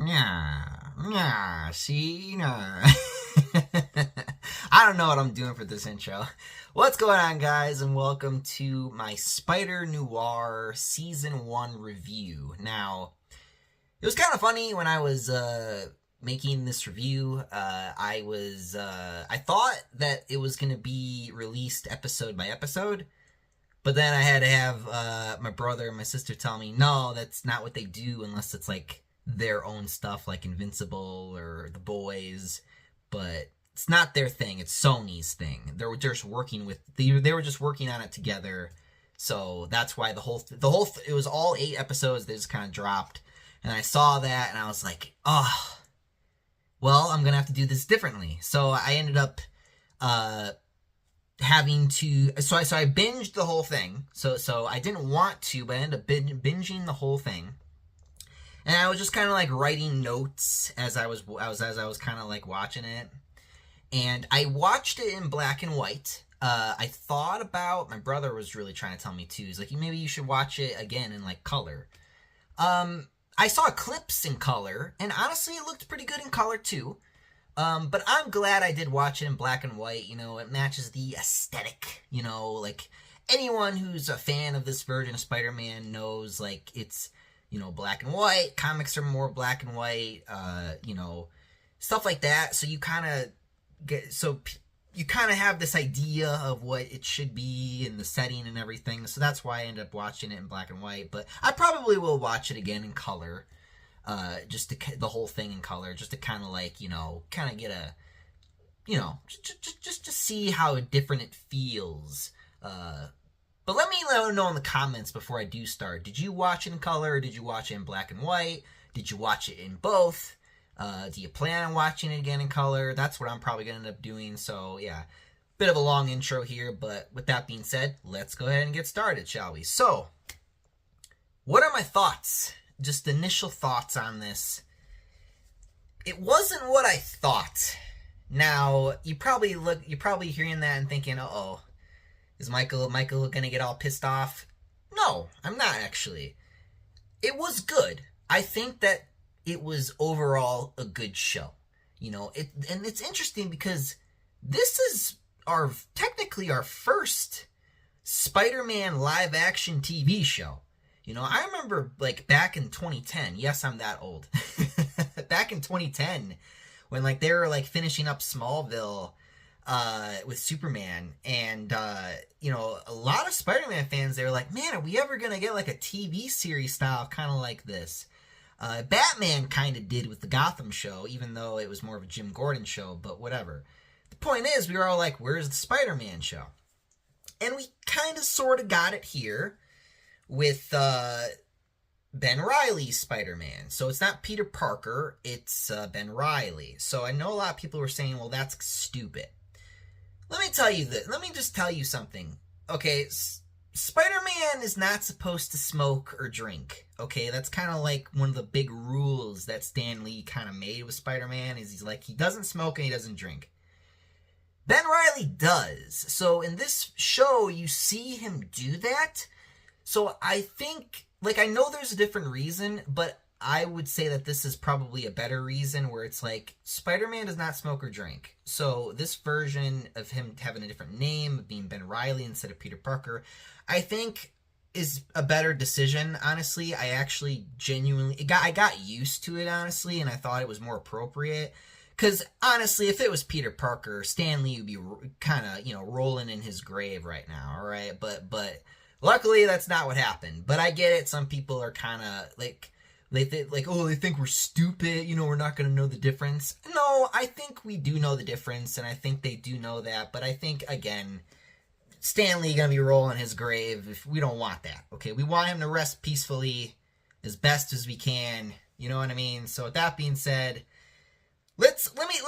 Yeah, see, nah. I don't know what I'm doing for this intro. What's going on, guys, and welcome to my Spider-Noir Season 1 review. Now, it was kind of funny when I was making this review. I thought that it was going to be released episode by episode, but then I had to have my brother and my sister tell me, no, that's not what they do unless it's like their own stuff like Invincible or The Boys, but it's not their thing. It's Sony's thing. They were just working with they were just working on it together. So that's why it was all 8 episodes. They just kind of dropped, and I saw that and I was like, oh, well, I'm gonna have to do this differently. So I ended up having to. So I binged the whole thing. So I didn't want to, but I ended up binging the whole thing. And I was just kind of like writing notes as I was kind of like watching it. And I watched it in black and white. I thought about, my brother was really trying to tell me too. He's like, maybe you should watch it again in like color. I saw clips in color, and honestly it looked pretty good in color too. But I'm glad I did watch it in black and white. You know, it matches the aesthetic. You know, like anyone who's a fan of this version of Spider-Man knows like it's, you know, black and white. Comics are more black and white, you know, stuff like that. So you kind of have this idea of what it should be and the setting and everything. So that's why I ended up watching it in black and white. But I probably will watch it again in color, just the whole thing in color, just to kind of like, you know, kind of get a, you know, just to see how different it feels. But let me know in the comments before I do start. Did you watch it in color or did you watch it in black and white? Did you watch it in both? Do you plan on watching it again in color? That's what I'm probably going to end up doing. So, yeah, bit of a long intro here. But with that being said, let's go ahead and get started, shall we? So, what are my thoughts? Just initial thoughts on this. It wasn't what I thought. Now, you're probably hearing that and thinking, uh-oh. Is Michael gonna get all pissed off? No, I'm not actually. It was good. I think that it was overall a good show. You know, and it's interesting because this is technically our first Spider-Man live action TV show. You know, I remember like back in 2010. Yes, I'm that old. Back in 2010, when like they were like finishing up Smallville with Superman, and you know, a lot of Spider-Man fans, they were like, man, are we ever gonna get like a TV series style kind of like this? Batman kind of did with the Gotham show, even though it was more of a Jim Gordon show, but whatever. The point is, we were all like, where's the Spider-Man show? And we kind of sort of got it here with Ben Reilly's Spider-Man. So it's not Peter Parker, it's Ben Reilly. So I know a lot of people were saying, well, that's stupid. Let me tell you this. Let me just tell you something. Okay, Spider-Man is not supposed to smoke or drink. Okay, that's kind of like one of the big rules that Stan Lee kind of made with Spider-Man, is he's like, he doesn't smoke and he doesn't drink. Ben Reilly does. So in this show, you see him do that. So I think, like, I know there's a different reason, but I would say that this is probably a better reason, where it's like, Spider-Man does not smoke or drink. So this version of him having a different name, being Ben Reilly instead of Peter Parker, I think is a better decision, honestly. I actually I got used to it, honestly, and I thought it was more appropriate. Because, honestly, if it was Peter Parker, Stan Lee would be kind of, you know, rolling in his grave right now, alright? But luckily, that's not what happened. But I get it, some people are kind of, like, they think we're stupid, you know, we're not going to know the difference. No, I think we do know the difference, and I think they do know that, but I think, again, Stan Lee going to be rolling his grave if we don't want that, okay? We want him to rest peacefully as best as we can, you know what I mean? So with that being said, let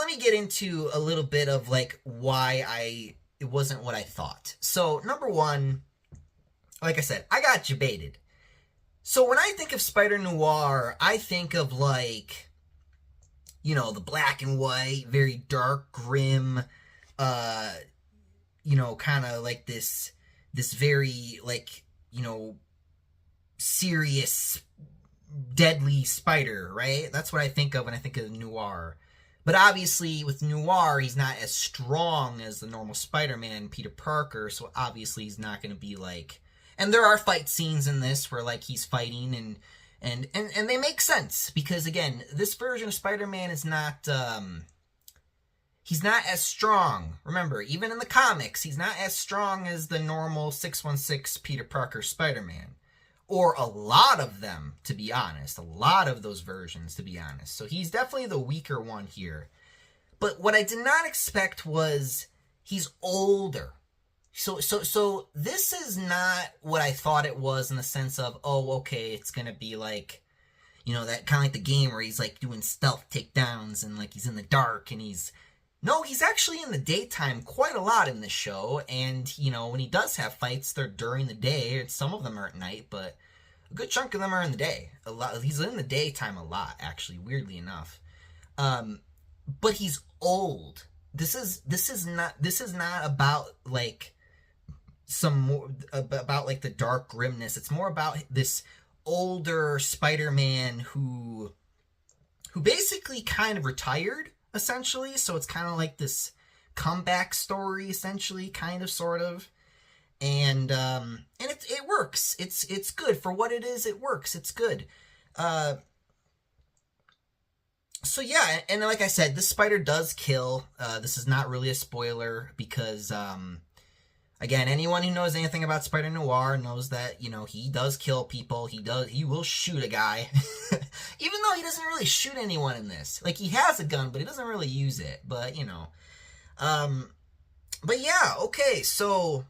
me get into a little bit of, like, why it wasn't what I thought. So, number one, like I said, I got debated. So when I think of Spider-Noir, I think of, like, you know, the black and white, very dark, grim, you know, kind of like this very, like, you know, serious deadly spider, right? That's what I think of when I think of Noir. But obviously, with Noir, he's not as strong as the normal Spider-Man, Peter Parker, so obviously he's not going to be like... And there are fight scenes in this where, like, he's fighting, and they make sense, because, again, this version of Spider-Man is not... he's not as strong. Remember, even in the comics, he's not as strong as the normal 616 Peter Parker Spider-Man. Or a lot of them, to be honest. A lot of those versions, to be honest. So he's definitely the weaker one here. But what I did not expect was he's older. So this is not what I thought it was, in the sense of, oh, okay, it's going to be like, you know, that kind of like the game where he's like doing stealth takedowns and like he's in the dark and he's... No, he's actually in the daytime quite a lot in this show, and, you know, when he does have fights, they're during the day, and some of them are at night, but a good chunk of them are in the day. A lot, he's in the daytime a lot, actually, weirdly enough. But he's old. This is not about, like, some more, about, like, the dark grimness. It's more about this older Spider-Man who basically kind of retired, essentially, so it's kind of like this comeback story, essentially, kind of, sort of, and it works. It's good for what it is. It works. It's good. So yeah, and like I said, this spider does kill. This is not really a spoiler, because again, anyone who knows anything about Spider-Noir knows that, you know, he does kill people. He will shoot a guy. Even though he doesn't really shoot anyone in this. Like, he has a gun, but he doesn't really use it. But, you know. But yeah, okay, so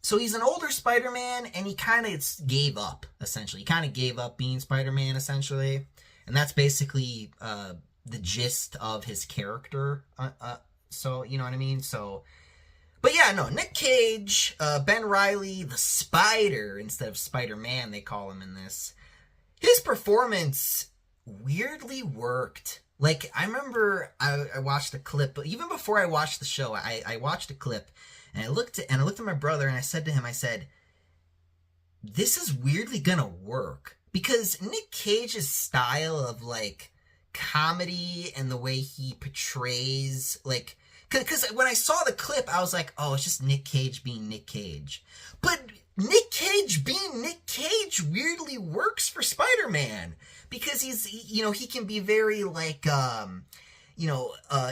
he's an older Spider-Man, and he kind of gave up, essentially. He kind of gave up being Spider-Man, essentially. And that's basically the gist of his character. So, you know what I mean? So... But yeah, no, Nick Cage, Ben Reilly, the Spider, instead of Spider-Man, they call him in this. His performance weirdly worked. Like, I remember I watched a clip, but even before I watched the show, I watched a clip, and I looked at my brother, and I said to him, I said, this is weirdly gonna work. Because Nick Cage's style of, like, comedy and the way he portrays, like... Because when I saw the clip, I was like, oh, it's just Nick Cage being Nick Cage. But Nick Cage being Nick Cage weirdly works for Spider-Man. Because he can be very, like,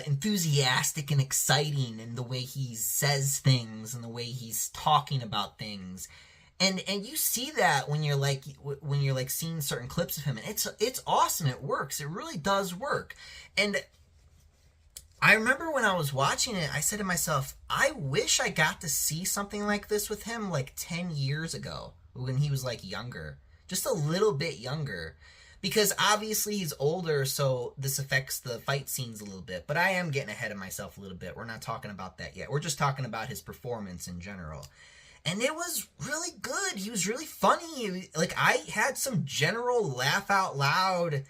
enthusiastic and exciting in the way he says things and the way he's talking about things. And you see that when you're seeing certain clips of him, and it's awesome. It works. It really does work. And I remember when I was watching it, I said to myself, I wish I got to see something like this with him like 10 years ago, when he was like younger, just a little bit younger, because obviously he's older, so this affects the fight scenes a little bit. But I am getting ahead of myself a little bit. We're not talking about that yet. We're just talking about his performance in general. And it was really good. He was really funny. Like, I had some general laugh out loud,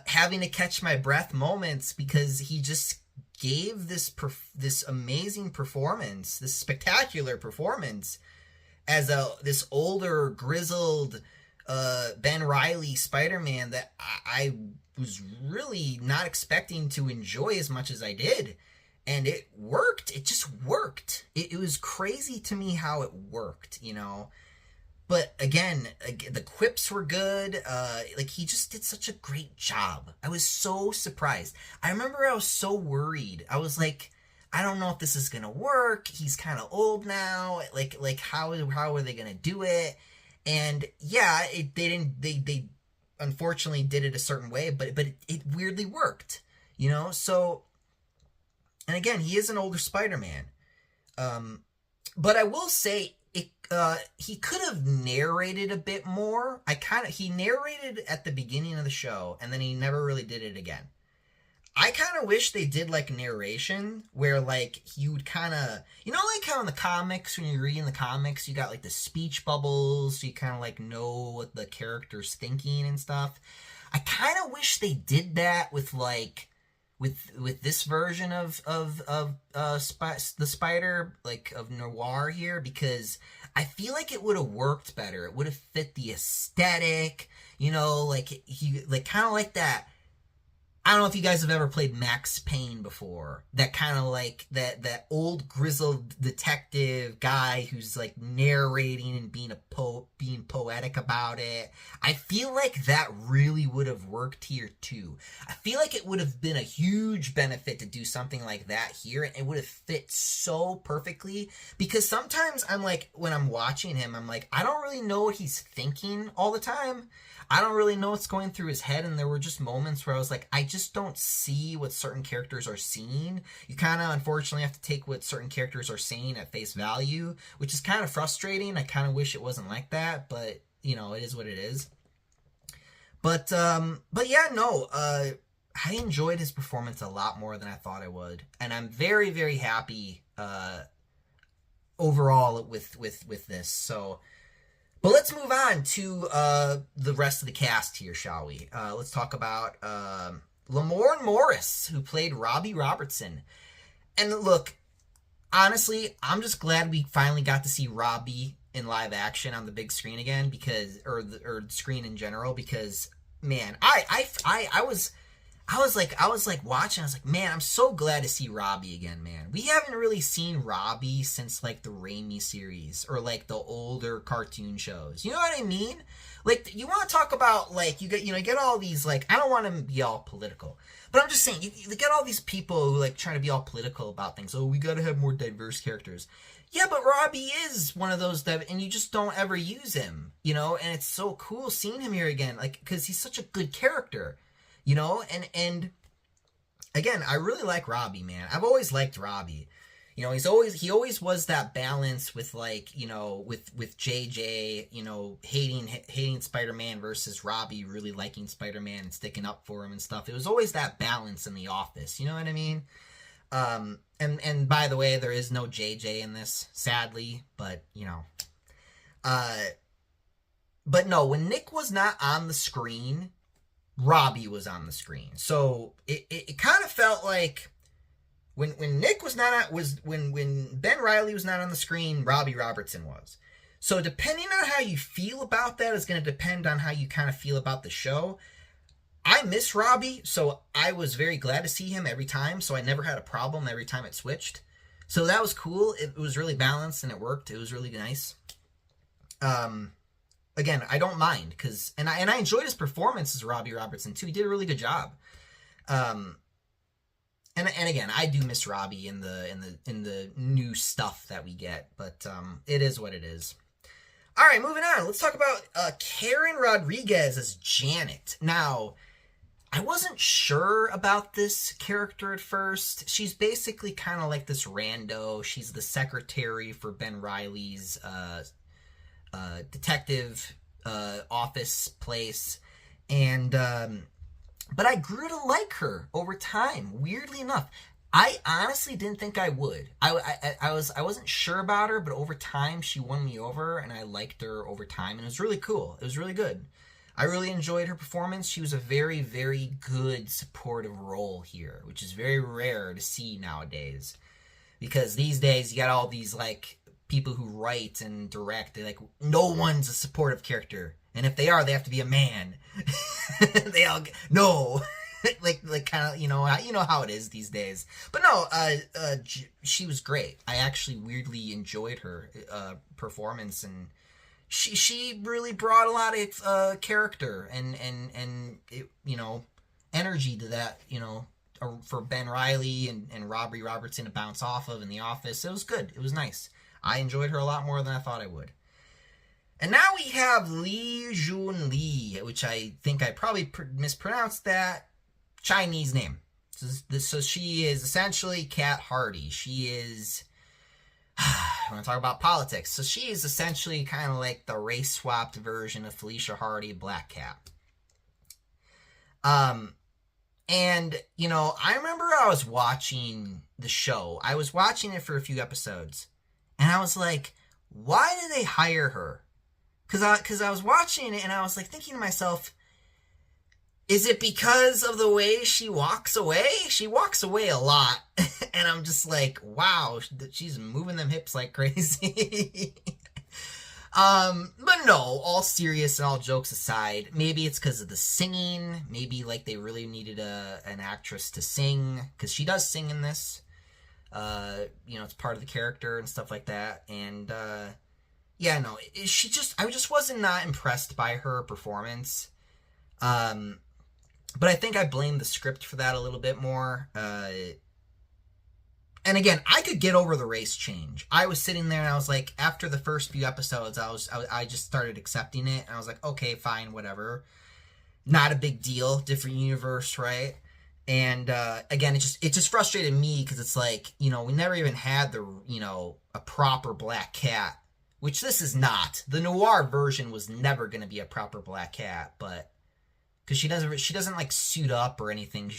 having to catch my breath moments, because he just gave this amazing performance, this spectacular performance, as this older, grizzled Ben Reilly Spider-Man that I was really not expecting to enjoy as much as I did. And it worked. It just worked. It was crazy to me how it worked, you know. But again, the quips were good. Like, he just did such a great job. I was so surprised. I remember I was so worried. I was like, I don't know if this is gonna work. He's kind of old now. Like how are they gonna do it? And yeah, they unfortunately did it a certain way, but it weirdly worked, you know. So, and again, he is an older Spider-Man. But I will say, he could have narrated a bit more. He narrated at the beginning of the show, and then he never really did it again. I kind of wish they did, like, narration, where, like, you would kind of, you know, like how in the comics, when you're reading the comics, you got, like, the speech bubbles, so you kind of, like, know what the character's thinking and stuff. I kind of wish they did that with, like, with this version of the Spider, like, of Noir here, because I feel like it would have worked better. It would have fit the aesthetic, like he, like kind of like that. I don't know if you guys have ever played Max Payne before. That kind of like that old grizzled detective guy who's like narrating and being poetic about it. I feel like that really would have worked here too. I feel like it would have been a huge benefit to do something like that here, and it would have fit so perfectly, because sometimes I'm like, when I'm watching him, I'm like, I don't really know what he's thinking all the time. I don't really know what's going through his head, and there were just moments where I was like, I just don't see what certain characters are seeing. You kind of, unfortunately, have to take what certain characters are saying at face value, which is kind of frustrating. I kind of wish it wasn't like that, but, it is what it is. But yeah, no, I enjoyed his performance a lot more than I thought I would, and I'm very, very happy, overall with this, so... But let's move on to the rest of the cast here, shall we? Let's talk about Lamorne Morris, who played Robbie Robertson. And look, honestly, I'm just glad we finally got to see Robbie in live action on the big screen again, or screen in general, because man, I was watching, I was like, man, I'm so glad to see Robbie again, man. We haven't really seen Robbie since, like, the Raimi series, or, like, the older cartoon shows. You know what I mean? Like, you want to talk about, like, you get all these, like, I don't want to be all political, but I'm just saying, you get all these people who, like, trying to be all political about things. Oh, we gotta have more diverse characters. Yeah, but Robbie is one of those that, and you just don't ever use him, and it's so cool seeing him here again, like, because he's such a good character. And again, I really like Robbie, man. I've always liked Robbie. He always was that balance with, like, with JJ, hating Spider-Man versus Robbie really liking Spider-Man and sticking up for him and stuff. It was always that balance in the office, you know what I mean? And by the way, there is no JJ in this, sadly, but, but no, when Nick was not on the screen, Robbie was on the screen. So it kind of felt like when Nick was not when Ben Reilly was not on the screen, Robbie Robertson was. So depending on how you feel about that is going to depend on how you kind of feel about the show. I miss Robbie, so I was very glad to see him every time, so I never had a problem every time it switched. So that was cool. It was really balanced and it worked. It was really nice. Again, I don't mind, because and I enjoyed his performance as Robbie Robertson too. He did a really good job. And again, I do miss Robbie in the new stuff that we get, but it is what it is. All right, moving on. Let's talk about Karen Rodriguez as Janet. Now, I wasn't sure about this character at first. She's basically kind of like this rando. She's the secretary for Ben Reilly's detective office place, and but I grew to like her over time, weirdly enough. I honestly didn't think I would. I wasn't sure about her, but over time she won me over, and I liked her over time, and it was really cool. It was really good. I really enjoyed her performance. She was a very, very good supportive role here, which is very rare to see nowadays, because these days you got all these, like, people who write and direct, they're like, no one's a supportive character, and if they are, they have to be a man. They all no, like kind of, you know how it is these days. But no, she was great. I actually weirdly enjoyed her performance, and she really brought a lot of character and it, energy to that, for Ben Reilly and Robbie Robertson to bounce off of in the office. It was good. It was nice. I enjoyed her a lot more than I thought I would. And now we have Lee Jun Lee, which I think I probably mispronounced that Chinese name. So she is essentially Kat Hardy. She is, I want to talk about politics. So she is essentially kind of like the race-swapped version of Felicia Hardy, Black Cat. And, I remember I was watching the show. I was watching it for a few episodes. And I was like, why did they hire her? Because I was watching it and I was like thinking to myself, is it because of the way she walks away? She walks away a lot. And I'm just like, wow, she's moving them hips like crazy. But no, all serious and all jokes aside, maybe it's because of the singing. Maybe like they really needed an actress to sing, because she does sing in this. It's part of the character and stuff like that. And yeah, no, I just wasn't not impressed by her performance. But I think I blame the script for that a little bit more. And again, I could get over the race change. I was sitting there and I was like, after the first few episodes, I just started accepting it. And I was like, okay, fine, whatever. Not a big deal. Different universe, right? And again, it just frustrated me because it's like, we never even had a proper black cat, which this is not. The noir version was never going to be a proper black cat, but because she doesn't like suit up or anything.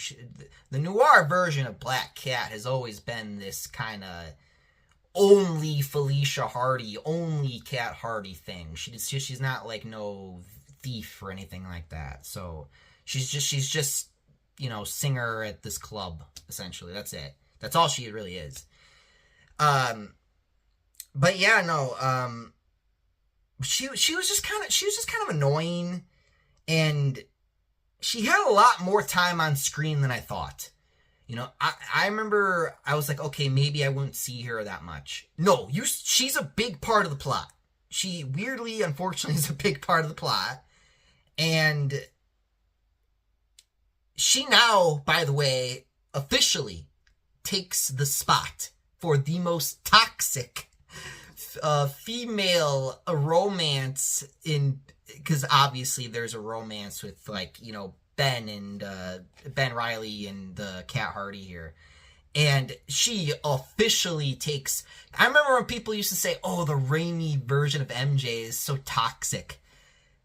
The noir version of Black Cat has always been this kind of only Felicia Hardy, only Cat Hardy thing. She's not like no thief or anything like that. So she's just singer at this club essentially. That's it. That's all she really is. But yeah, no. She was just kind of annoying, and she had a lot more time on screen than I thought. I remember I was like, okay, maybe I wouldn't see her that much. No, she's a big part of the plot. She weirdly, unfortunately, is a big part of the plot. And she now, by the way, officially takes the spot for the most toxic female romance in... Because obviously there's a romance with, like, Ben and Ben Reilly and Cat Hardy here. And she officially takes... I remember when people used to say, oh, the Raimi version of MJ is so toxic.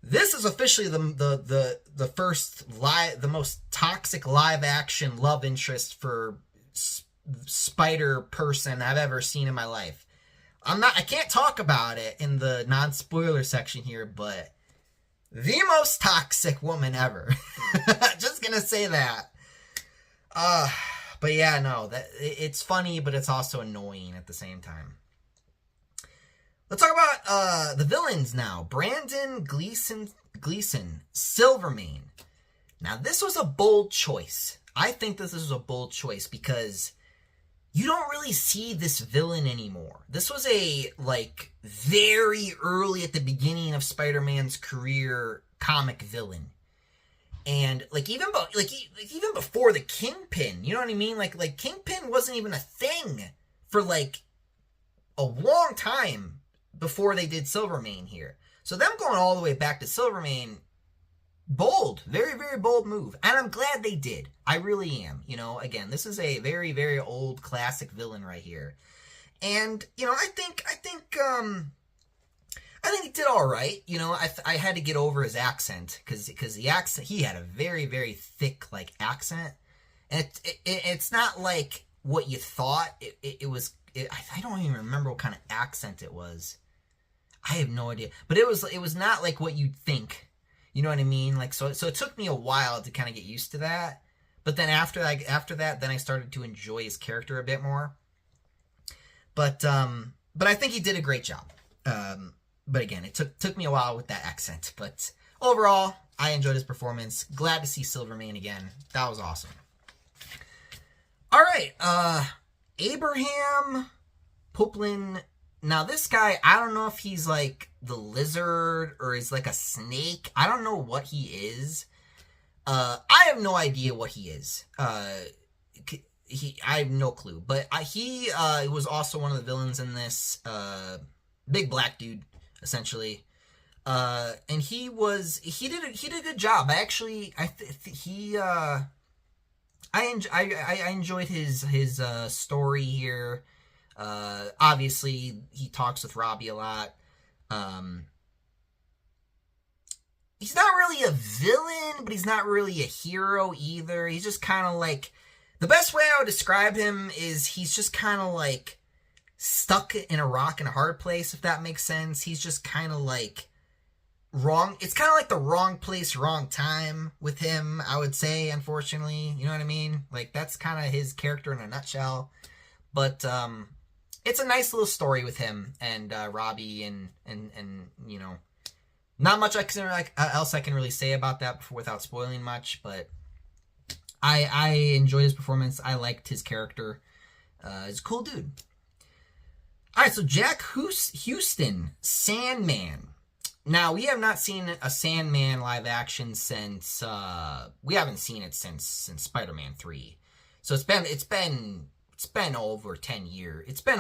This is officially the first the most toxic live action love interest for Spider person I've ever seen in my life. I can't talk about it in the non-spoiler section here, but the most toxic woman ever. Just gonna say that. But yeah, no, it's funny, but it's also annoying at the same time. Let's talk about the villains now. Brandon Gleeson, Silvermane. Now, this was a bold choice. I think this is a bold choice because you don't really see this villain anymore. This was a, very early at the beginning of Spider-Man's career comic villain. And, even before the Kingpin, you know what I mean? Like Kingpin wasn't even a thing for, a long time before they did Silvermane here. So them going all the way back to Silvermane, bold, very, very bold move. And I'm glad they did. I really am. Again, this is a very, very old classic villain right here. And, I think he did all right. I had to get over his accent because the accent, he had a very, very thick, accent. And it's not like what you thought it was. I don't even remember what kind of accent it was. I have no idea. But it was not like what you'd think. You know what I mean? So it took me a while to kind of get used to that. But then after that, then I started to enjoy his character a bit more. But I think he did a great job. But again, it took me a while with that accent. But overall, I enjoyed his performance. Glad to see Silvermane again. That was awesome. All right, Abraham Poplin. Now, this guy, I don't know if he's like the lizard or is like a snake. I don't know what he is. I have no idea what he is. I have no clue. But he was also one of the villains in this. Big black dude, essentially. And he did a good job. I enjoyed his story here. Obviously he talks with Robbie a lot. He's not really a villain, but he's not really a hero either. He's just kind of like, the best way I would describe him is he's just kind of like stuck in a rock and a hard place, if that makes sense. He's just kind of like wrong. It's kind of like the wrong place, wrong time with him, I would say, unfortunately. You know what I mean? That's kind of his character in a nutshell. But it's a nice little story with him and Robbie and you know, not much else I can really say about that without spoiling much, but I enjoyed his performance. I liked his character. He's a cool dude. All right, so Jack Houston, Sandman. Now, we have not seen a Sandman live action since we haven't seen it since Spider-Man 3. So it's been over 10 years. It's been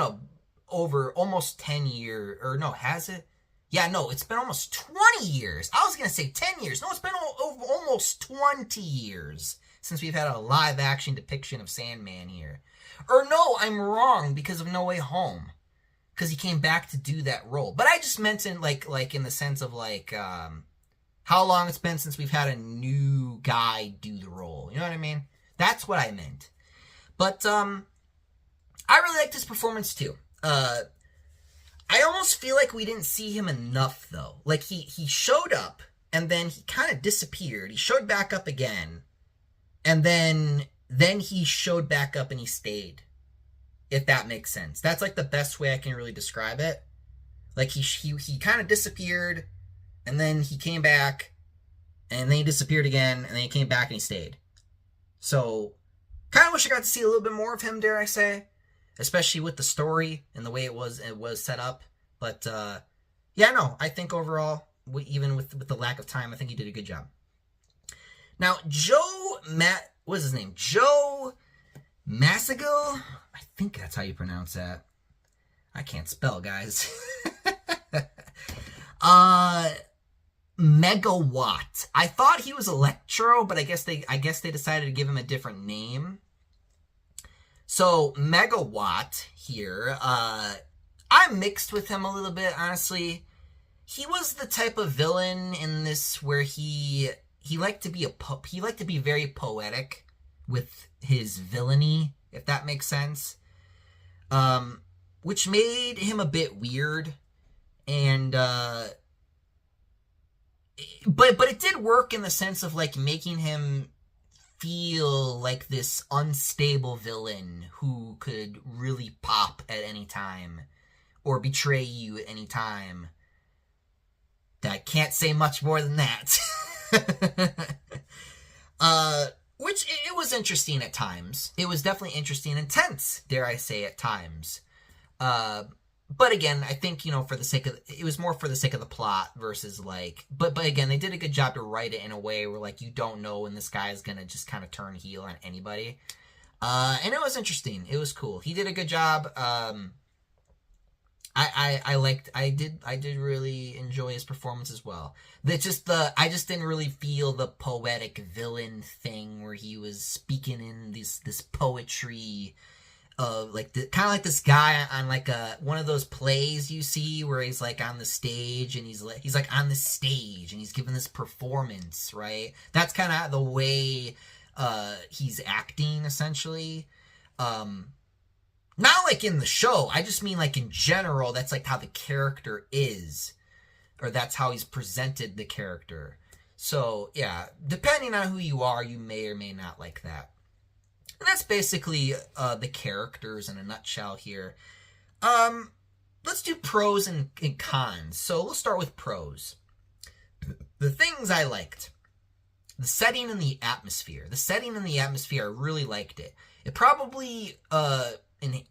over almost 10 years, or no, has it? Yeah, no, it's been almost 20 years. I was going to say 10 years. No, it's been over almost 20 years since we've had a live action depiction of Sandman here. Or no, I'm wrong because of No Way Home. Because he came back to do that role. But I just meant in like in the sense of like how long it's been since we've had a new guy do the role. You know what I mean? That's what I meant. But I really liked his performance too. I almost feel like we didn't see him enough though. Like he showed up and then he kind of disappeared. He showed back up again. And then he showed back up and he stayed. If that makes sense. That's like the best way I can really describe it. Like he kind of disappeared and then he came back and then he disappeared again and then he came back and he stayed. So kind of wish I got to see a little bit more of him, dare I say, especially with the story and the way it was set up. But yeah, no, I think overall, even with the lack of time, I think he did a good job. Now, Joe Massigal? I think that's how you pronounce that. I can't spell, guys. Megawatt. I thought he was Electro, but I guess they decided to give him a different name. So, Megawatt here, I'm mixed with him a little bit, honestly. He was the type of villain in this where he liked to be very poetic with his villainy, if that makes sense. Which made him a bit weird. And but it did work in the sense of like making him feel like this unstable villain who could really pop at any time or betray you at any time. I can't say much more than that. Which it was interesting at times. It was definitely interesting and tense, dare I say, at times. But again, I think, you know, it was more for the sake of the plot versus like, but again, they did a good job to write it in a way where like you don't know when this guy is gonna just kind of turn heel on anybody. And it was interesting. It was cool. He did a good job. I did really enjoy his performance as well. I just didn't really feel the poetic villain thing where he was speaking in this poetry of like kind of like this guy on like one of those plays you see where he's like on the stage and he's like on the stage and he's giving this performance, right? That's kind of the way he's acting essentially. Not like in the show, I just mean like in general, that's like how the character is. Or that's how he's presented the character. So, yeah, depending on who you are, you may or may not like that. And that's basically the characters in a nutshell here. Let's do pros and cons. So, let's start with pros. The things I liked. The setting and the atmosphere. The setting and the atmosphere, I really liked it. It probably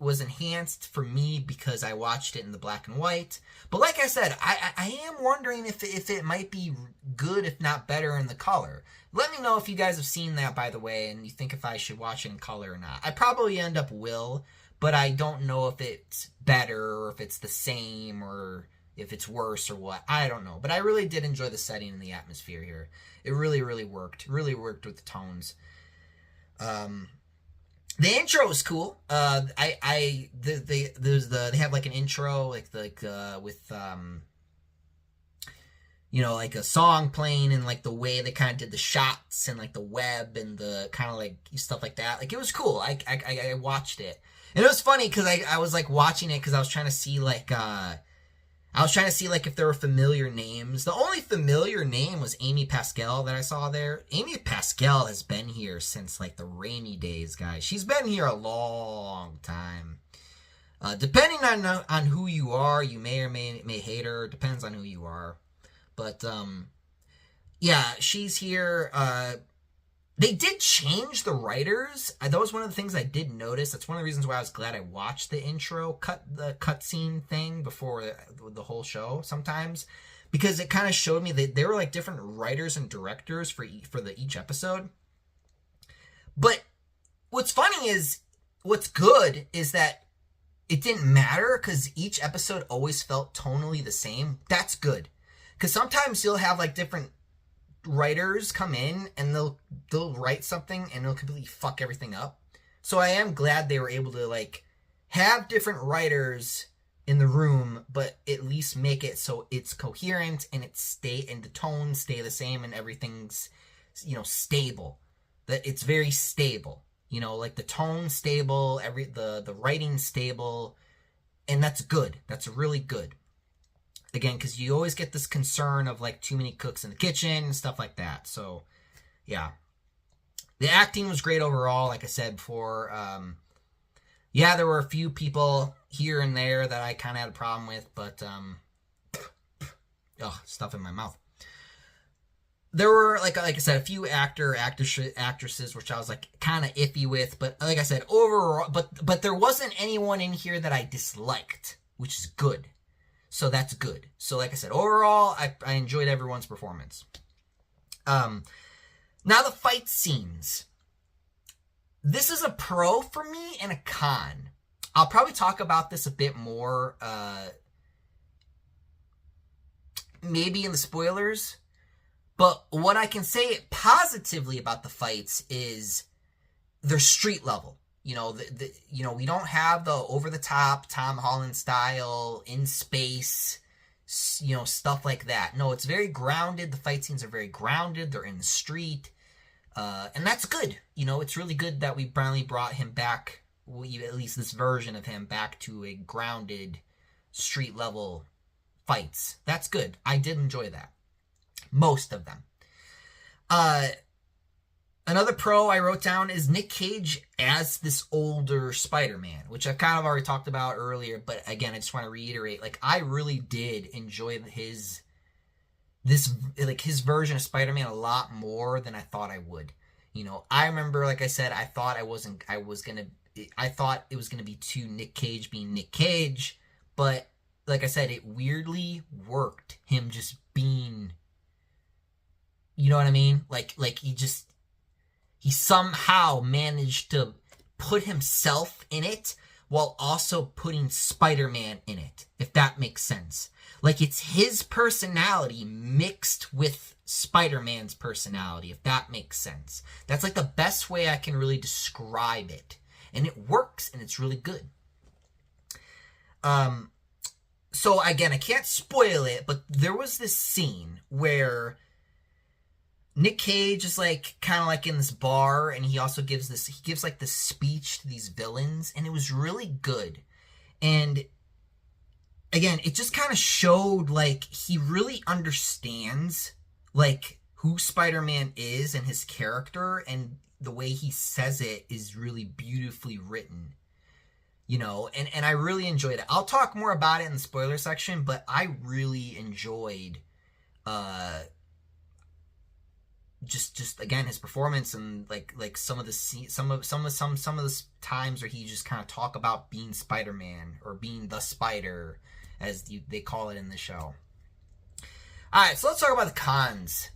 was enhanced for me because I watched it in the black and white. But like I said, I am wondering if it might be good, if not better, in the color. Let me know if you guys have seen that, by the way, and you think if I should watch it in color or not. I probably end up will, but I don't know if it's better or if it's the same or if it's worse or what. I don't know. But I really did enjoy the setting and the atmosphere here. It really, really worked. Really worked with the tones. The intro was cool. They have like an intro with you know, like a song playing and like the way they kind of did the shots and like the web and the kind of like stuff like that. Like it was cool. I watched it and it was funny because I was like watching it because I was trying to see like if there were familiar names. The only familiar name was Amy Pascal that I saw there. Amy Pascal has been here since like the Raimi days, guys. She's been here a long time. Depending on who you are, you may or may hate her. Depends on who you are. But yeah, she's here. They did change the writers. That was one of the things I did notice. That's one of the reasons why I was glad I watched the cutscene thing before the whole show sometimes, because it kind of showed me that there were like different writers and directors for each episode. But what's funny is, what's good is that it didn't matter because each episode always felt tonally the same. That's good, because sometimes you'll have like different writers come in and they'll write something and they'll completely fuck everything up. So I am glad they were able to like have different writers in the room, but at least make it so it's coherent and the tones stay the same and everything's, stable. That it's very stable. Like the tone stable, the writing stable, and that's good. That's really good. Again, because you always get this concern of like too many cooks in the kitchen and stuff like that. So, yeah. The acting was great overall, like I said before. Yeah, there were a few people here and there that I kind of had a problem with, but, stuff in my mouth. There were, like I said, a few actresses, which I was like kind of iffy with, but like I said, overall, but there wasn't anyone in here that I disliked, which is good. So that's good. So like I said, overall, I enjoyed everyone's performance. Now the fight scenes. This is a pro for me and a con. I'll probably talk about this a bit more, maybe in the spoilers. But what I can say positively about the fights is they're street level. We don't have the over-the-top Tom Holland style, in space, stuff like that. No, it's very grounded. The fight scenes are very grounded. They're in the street. And that's good. It's really good that we finally brought him back, at least this version of him, back to a grounded, street-level fights. That's good. I did enjoy that. Most of them. Another pro I wrote down is Nick Cage as this older Spider-Man, which I've kind of already talked about earlier, but again, I just want to reiterate, like, I really did enjoy his version of Spider-Man a lot more than I thought I would. I remember, like I said, I thought it was gonna be too Nick Cage being Nick Cage, but like I said, it weirdly worked, him just being, you know what I mean? Like he somehow managed to put himself in it while also putting Spider-Man in it, if that makes sense. Like, it's his personality mixed with Spider-Man's personality, if that makes sense. That's like the best way I can really describe it. And it works, and it's really good. So again, I can't spoil it, but there was this scene where Nick Cage is like kind of like in this bar, and he gives like this speech to these villains, and it was really good. And again, it just kind of showed like he really understands like who Spider-Man is and his character, and the way he says it is really beautifully written. And I really enjoyed it. I'll talk more about it in the spoiler section, but I really enjoyed just again his performance, and like some of the times where he just kind of talk about being Spider-Man or being the Spider, as they call it in the show. All right, so let's talk about the cons.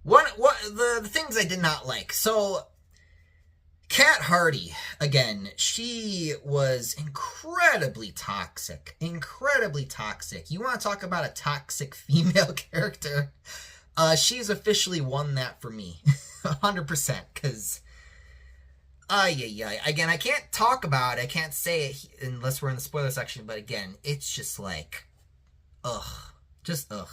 The things I did not like. So Kat Hardy, again, she was incredibly toxic. Incredibly toxic. You want to talk about a toxic female character? She's officially won that for me. 100%. Because, again, I can't talk about it. I can't say it unless we're in the spoiler section. But again, it's just like, ugh. Just ugh.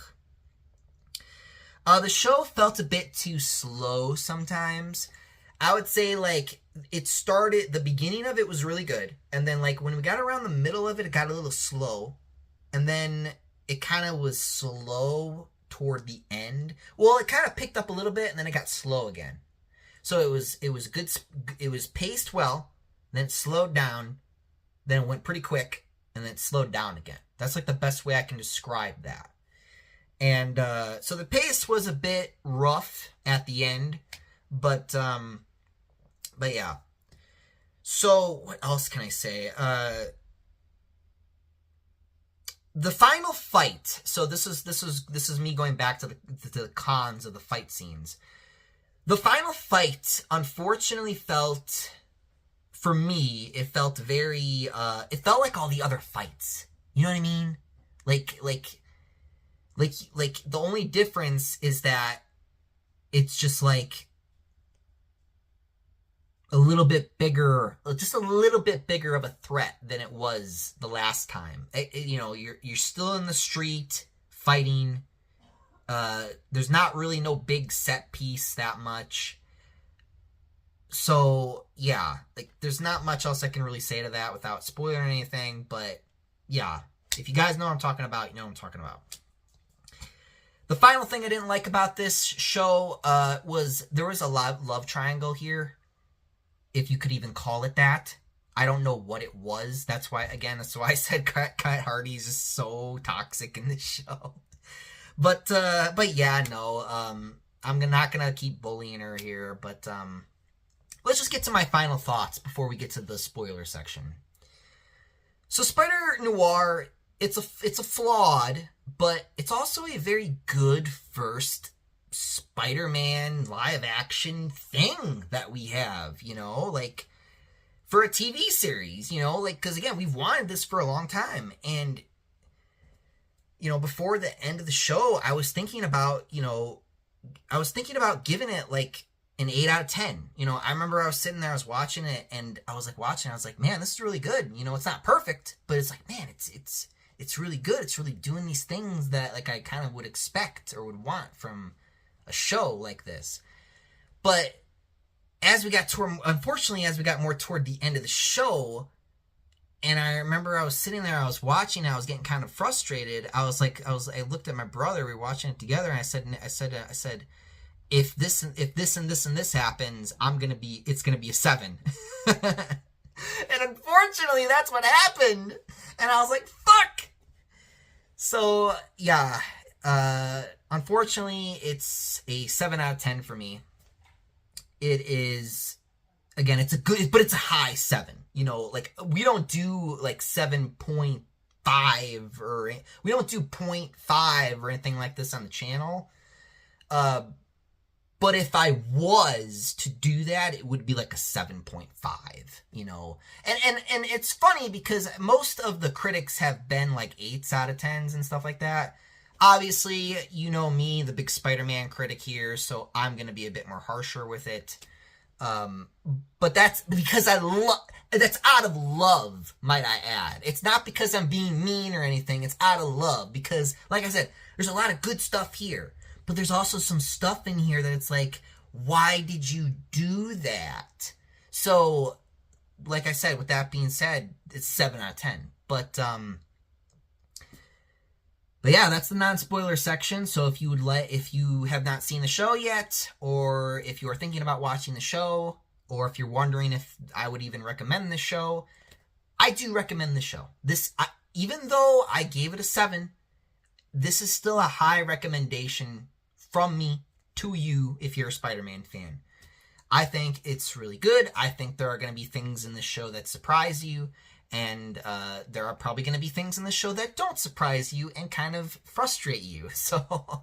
The show felt a bit too slow sometimes. I would say, like, the beginning of it was really good. And then, like, when we got around the middle of it, it got a little slow. And then it kind of was slow toward the end. Well, it kind of picked up a little bit, and then it got slow again. So it was good. It was paced well, then it slowed down, then it went pretty quick, and then it slowed down again. That's like the best way I can describe that. And so the pace was a bit rough at the end, but yeah. So what else can I say? The final fight. So this is me going back to the cons of the fight scenes. The final fight, unfortunately, felt, for me, it felt very, it felt like all the other fights. You know what I mean? Like the only difference is that it's just like a little bit bigger, just a little bit bigger of a threat than it was the last time. You know, you're still in the street fighting. There's not really no big set piece that much. So, yeah, like, there's not much else I can really say to that without spoiling anything, but, yeah, if you guys know what I'm talking about, you know what I'm talking about. The final thing I didn't like about this show, was there was a love triangle here, if you could even call it that. I don't know what it was. That's why I said Kyle Hardy is just so toxic in this show. But yeah, no, I'm not gonna keep bullying her here, but, let's just get to my final thoughts before we get to the spoiler section. So Spider-Noir, it's a flawed, but it's also a very good first Spider-Man live action thing that we have, you know, like, for a TV series, you know, like, because again, we've wanted this for a long time, and, you know, before the end of the show, I was thinking about giving it, like, an 8 out of 10. You know, I remember I was sitting there, I was watching it, and I was like, man, this is really good. You know, it's not perfect, but it's like, man, it's really good. It's really doing these things that, like, I kind of would expect or would want from a show like this. But as we got more toward the end of the show, and I remember I was sitting there, I was watching, I was getting kind of frustrated. I looked at my brother, we were watching it together, and I said, if this and this happens, it's gonna be a 7. And unfortunately, that's what happened. And I was like, fuck! So, yeah, unfortunately, it's a 7 out of 10 for me. It is, again, it's a high 7. You know, like, we don't do, like, 7.5, or, we don't do 0.5 or anything like this on the channel. But if I was to do that, it would be like a 7.5, you know. And it's funny because most of the critics have been like 8s out of 10s and stuff like that. Obviously, you know me, the big Spider-Man critic here, so I'm going to be a bit more harsher with it. But that's because that's out of love, might I add. It's not because I'm being mean or anything. It's out of love because, like I said, there's a lot of good stuff here. But there's also some stuff in here that it's like, why did you do that? So, like I said, with that being said, it's 7 out of 10. But yeah, that's the non-spoiler section. So if you have not seen the show yet, or if you are thinking about watching the show, or if you're wondering if I would even recommend this show, I do recommend the show. Even though I gave it a 7, this is still a high recommendation from me to you if you're a Spider-Man fan. I think it's really good. I think there are going to be things in this show that surprise you, and there are probably going to be things in this show that don't surprise you and kind of frustrate you. So,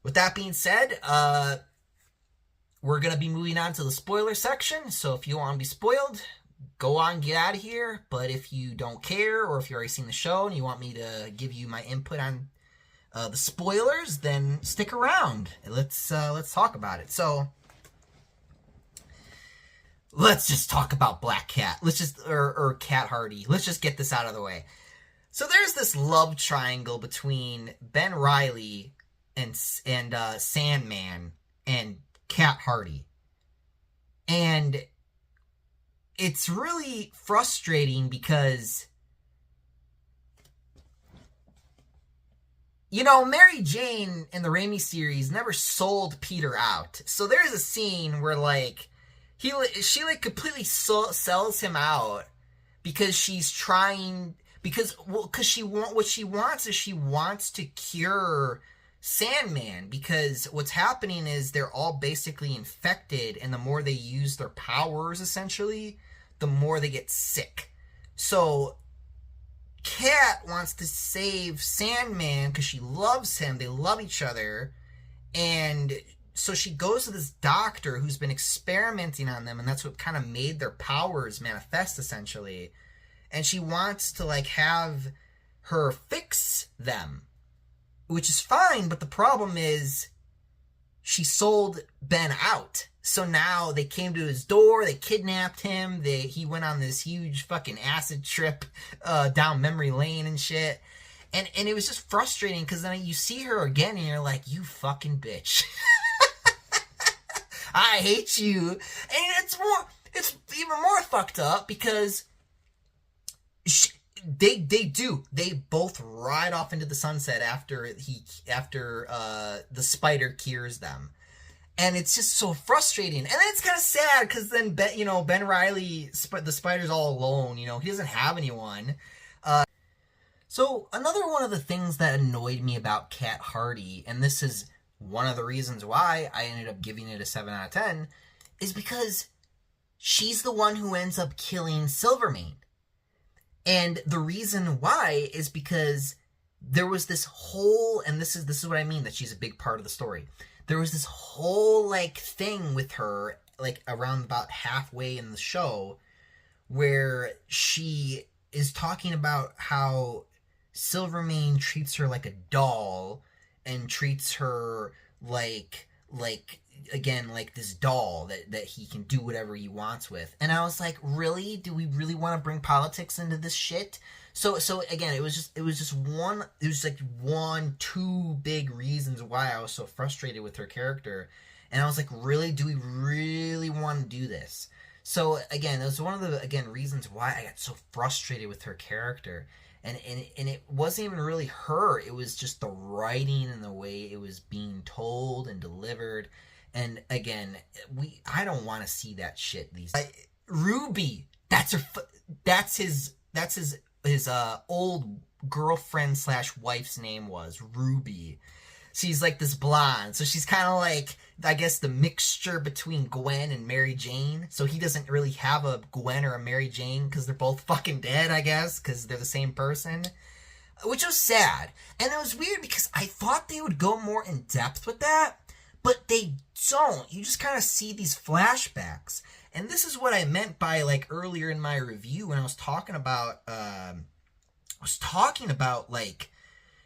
with that being said, we're going to be moving on to the spoiler section. So if you want to be spoiled, go on, get out of here. But if you don't care, or if you've already seen the show and you want me to give you my input on the spoilers, then stick around. Let's talk about it. So, let's just talk about Black Cat. Or Cat Hardy. Let's just get this out of the way. So there's this love triangle between Ben Reilly and Sandman and Cat Hardy. And it's really frustrating because, you know, Mary Jane in the Raimi series never sold Peter out. So there's a scene where, like, she completely sells him out because she's trying, because what she wants is she wants to cure Sandman, because what's happening is they're all basically infected, and the more they use their powers, essentially, the more they get sick. So Cat wants to save Sandman because she loves him. They love each other. And so she goes to this doctor who's been experimenting on them, and that's what kind of made their powers manifest, essentially. And she wants to, like, have her fix them, which is fine, but the problem is she sold Ben out. So now they came to his door, they kidnapped him, he went on this huge fucking acid trip down memory lane and shit. And it was just frustrating, because then you see her again and you're like, you fucking bitch. I hate you. And it's even more fucked up, because they both ride off into the sunset after the spider cures them. And it's just so frustrating. And then it's kind of sad, because then Ben Reilly, the Spider's all alone. He doesn't have anyone. So another one of the things that annoyed me about Cat Hardy, and this is one of the reasons why I ended up giving it a 7 out of 10, is because she's the one who ends up killing Silvermane. And the reason why is because there was this whole, and this is what I mean, that she's a big part of the story. There was this whole, like, thing with her, like, around about halfway in the show, where she is talking about how Silvermane treats her like a doll, and treats her like this doll that he can do whatever he wants with. And I was like, really? Do we really want to bring politics into this shit? So again, it was two big reasons why I was so frustrated with her character. And I was like, really? Do we really want to do this? So again, it was one of the reasons why I got so frustrated with her character. And it wasn't even really her. It was just the writing and the way it was being told and delivered. And again, I don't want to see that shit. Ruby, that's his old girlfriend / wife's name was Ruby. She's like this blonde, so she's kind of like, I guess, the mixture between Gwen and Mary Jane. So he doesn't really have a Gwen or a Mary Jane, because they're both fucking dead, I guess, because they're the same person. Which was sad. And it was weird, because I thought they would go more in depth with that, but they don't. You just kind of see these flashbacks. And this is what I meant by, like, earlier in my review when I was talking about, like,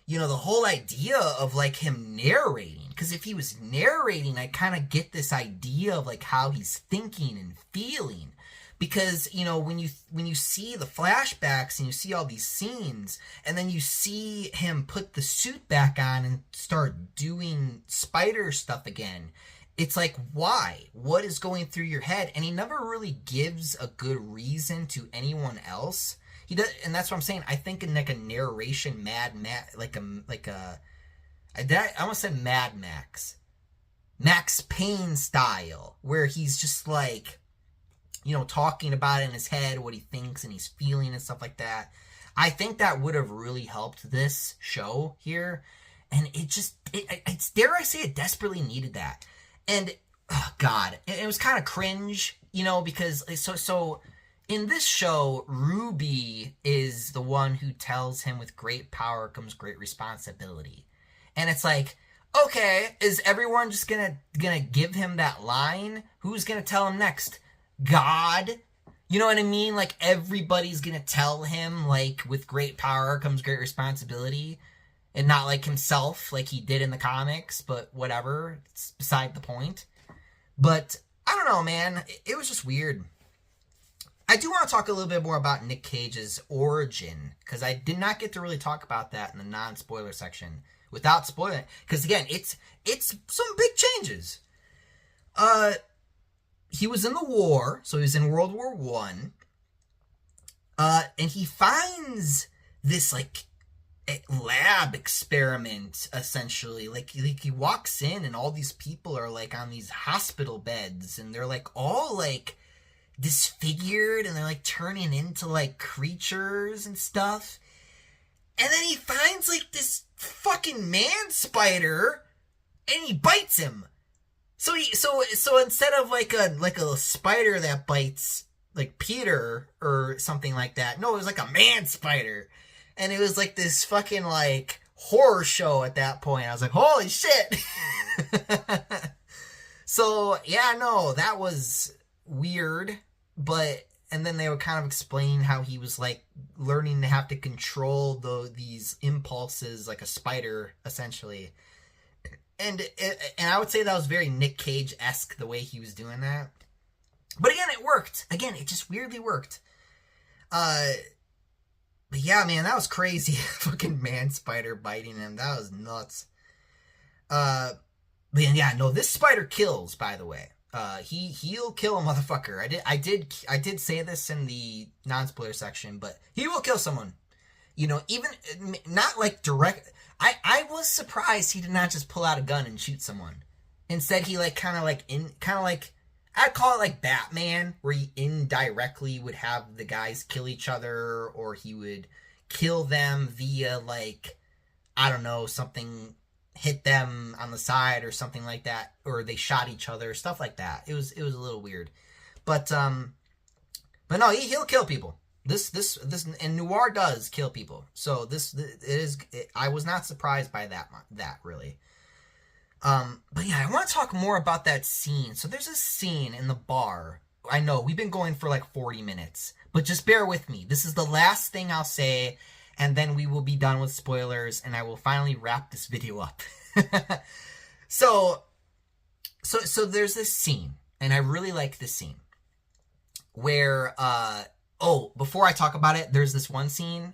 the whole idea of, like, him narrating. Because if he was narrating, I kind of get this idea of, like, how he's thinking and feeling. Because, when you see the flashbacks and you see all these scenes, and then you see him put the suit back on and start doing spider stuff again, it's like, why? What is going through your head? And he never really gives a good reason to anyone else. He does, and that's what I'm saying. I think in, like, a narration, I almost said Mad Max Payne style, where he's just like, talking about it in his head, what he thinks and he's feeling and stuff like that. I think that would have really helped this show here, and it's dare I say, it desperately needed that. And oh God, it was kind of cringe, because so. In this show, Ruby is the one who tells him with great power comes great responsibility. And it's like, okay, is everyone just gonna give him that line? Who's gonna tell him next? God? You know what I mean? Like, everybody's gonna tell him, like, with great power comes great responsibility. And not like himself, like he did in the comics, but whatever. It's beside the point. But, I don't know, man. It was just weird. I do want to talk a little bit more about Nick Cage's origin, because I did not get to really talk about that in the non-spoiler section without spoiling it. Because again, it's some big changes. He was in the war, so he was in World War One, and he finds this, like, lab experiment, essentially. Like he walks in, and all these people are, like, on these hospital beds, and they're, like, all, like, disfigured and they're like turning into like creatures and stuff. And then he finds like this fucking man spider and he bites him. So instead of like a spider that bites like Peter or something like that, no, it was like a man spider. And it was like this fucking like horror show at that point. I was like, holy shit. So yeah, no, that was weird. But and then they were kind of explaining how he was like learning to have to control these impulses like a spider essentially. And I would say that was very Nick Cage-esque the way he was doing that. But again, it worked. Again, it just weirdly worked. But yeah, man, that was crazy. Fucking man spider biting him. That was nuts. But yeah, no, this spider kills, by the way. He'll kill a motherfucker. I did say this in the non-spoiler section, but he will kill someone. You know, even not like direct. I was surprised he did not just pull out a gun and shoot someone. Instead, he like kind of like I'd call it like Batman, where he indirectly would have the guys kill each other, or he would kill them via like, I don't know, something hit them on the side or something like that, or they shot each other, stuff like that. It was a little weird, but no, he'll kill people. This and Noir does kill people. So I was not surprised by that really. But yeah, I want to talk more about that scene. So there's a scene in the bar. I know we've been going for like 40 minutes, but just bear with me. This is the last thing I'll say, and then we will be done with spoilers, and I will finally wrap this video up. So there's this scene, and I really like this scene, where, before I talk about it, there's this one scene.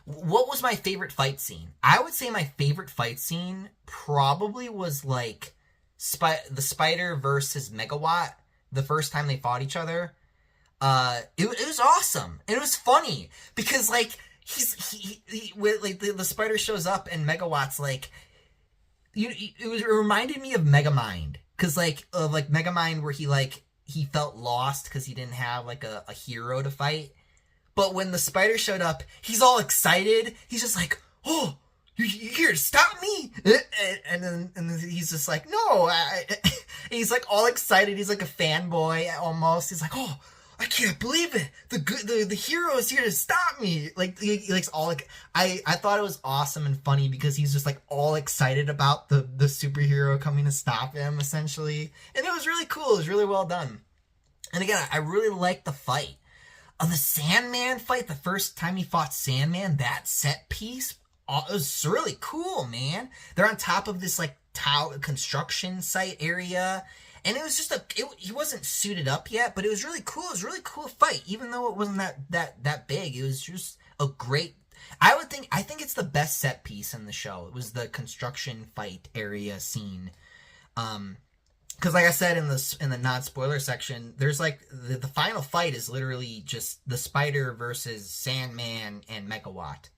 What was my favorite fight scene? I would say my favorite fight scene probably was like the Spider versus Megawatt, the first time they fought each other. It was awesome. And it was funny because like the Spider shows up and Megawatt's like, it reminded me of Megamind, because like Megamind, where he felt lost because he didn't have like a hero to fight. But when the Spider showed up, he's all excited. He's just like, "Oh, you're here to stop me?" And then he's just like, "No." He's like all excited. He's like a fanboy almost. He's like, "Oh, I can't believe it. The hero is here to stop me." Like he's all like, I thought it was awesome and funny because he's just like all excited about the superhero coming to stop him essentially. And it was really cool. It was really well done. And again, I really liked the fight. The Sandman fight, the first time he fought Sandman, that set piece, it was really cool, man. They're on top of this like tower construction site area, and it was just he wasn't suited up yet, but it was really cool. It was a really cool fight, even though it wasn't that big. It was just a great. I think it's the best set piece in the show. It was the construction fight area scene. Because like I said in the non-spoiler section, there's like the final fight is literally just the Spider versus Sandman and Megawatt.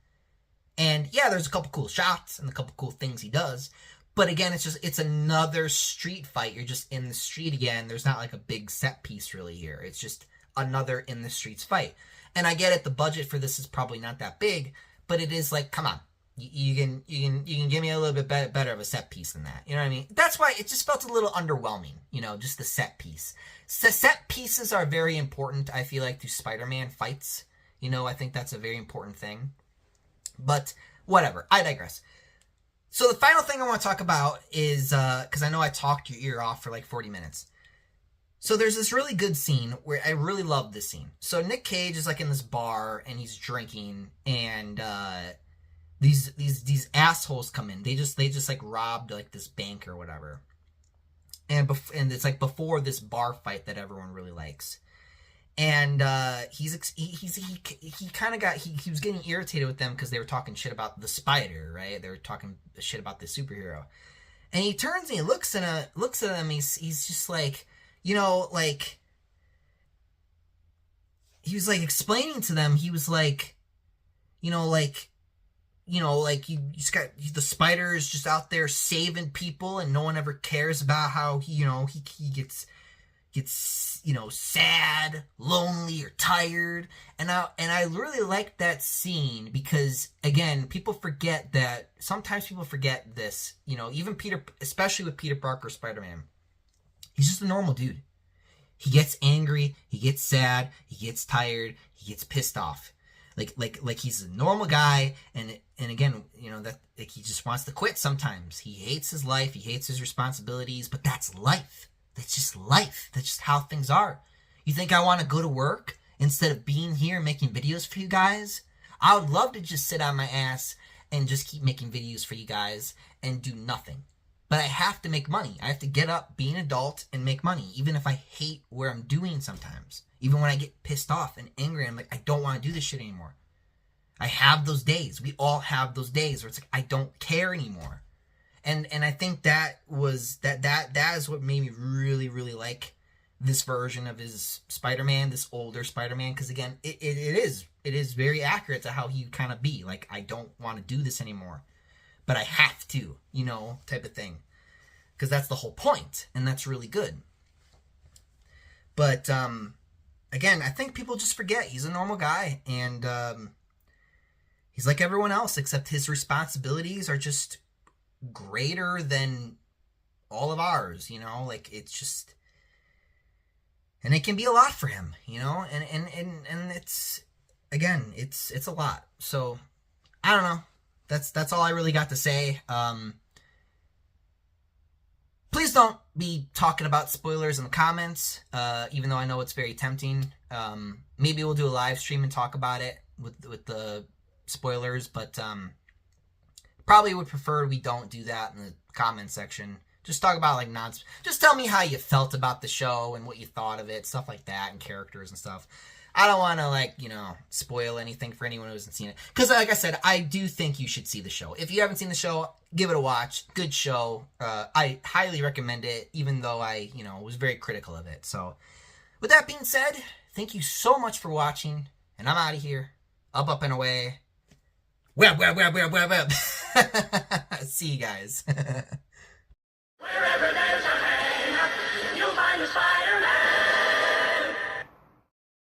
And yeah, there's a couple cool shots and a couple cool things he does. But again, it's another street fight. You're just in the street again. There's not like a big set piece really here. It's just another in the streets fight. And I get it, the budget for this is probably not that big, but it is like, come on. You can give me a little bit better of a set piece than that. You know what I mean? That's why it just felt a little underwhelming, you know, just the set piece. Set pieces are very important, I feel like, to Spider-Man fights. You know, I think that's a very important thing. But whatever, I digress. So the final thing I want to talk about is, because I know I talked your ear off for like 40 minutes. So there's this really good scene where I really love this scene. So Nick Cage is like in this bar and he's drinking, and these assholes come in. They just like robbed like this bank or whatever, and it's like before this bar fight that everyone really likes, and he was getting irritated with them because they were talking shit about the Spider, right? They were talking shit about the superhero, and he turns and he looks at them. He's just like, you know, like he was like explaining to them. He was like, you know, like you just got the Spider is just out there saving people, and no one ever cares about how he gets gets, sad, lonely, or tired. And I really like that scene because, again, sometimes people forget this, even Peter, especially with Peter Parker Spider-Man. He's just a normal dude. He gets angry, he gets sad, he gets tired, he gets pissed off. Like he's a normal guy, and again, that he just wants to quit sometimes. He hates his life, he hates his responsibilities, but that's life. That's just life. That's just how things are. You think I want to go to work instead of being here making videos for you guys? I would love to just sit on my ass and just keep making videos for you guys and do nothing. But I have to make money. I have to get up, be an adult, and make money, even if I hate where I'm doing sometimes. Even when I get pissed off and angry, I'm like, I don't want to do this shit anymore. I have those days. We all have those days where it's like, I don't care anymore. And I think that is what made me really, really like this version of his Spider-Man, this older Spider-Man, because again, it is very accurate to how he kind of be. Like, I don't want to do this anymore, but I have to, type of thing. Because that's the whole point, and that's really good. But, again, I think people just forget he's a normal guy, and he's like everyone else, except his responsibilities are just greater than all of ours, like, it's just, and it can be a lot for him, and it's, again, it's a lot. So I don't know, that's all I really got to say. Please don't be talking about spoilers in the comments, even though I know it's very tempting. Maybe we'll do a live stream and talk about it with the spoilers, but probably would prefer we don't do that in the comment section. Just talk about, like, just tell me how you felt about the show and what you thought of it, stuff like that, and characters and stuff. I don't want to, spoil anything for anyone who hasn't seen it. Because, like I said, I do think you should see the show. If you haven't seen the show, give it a watch. Good show. I highly recommend it, even though I, was very critical of it. So, with that being said, thank you so much for watching. And I'm out of here. Up, and away. Web. See you guys. Wherever they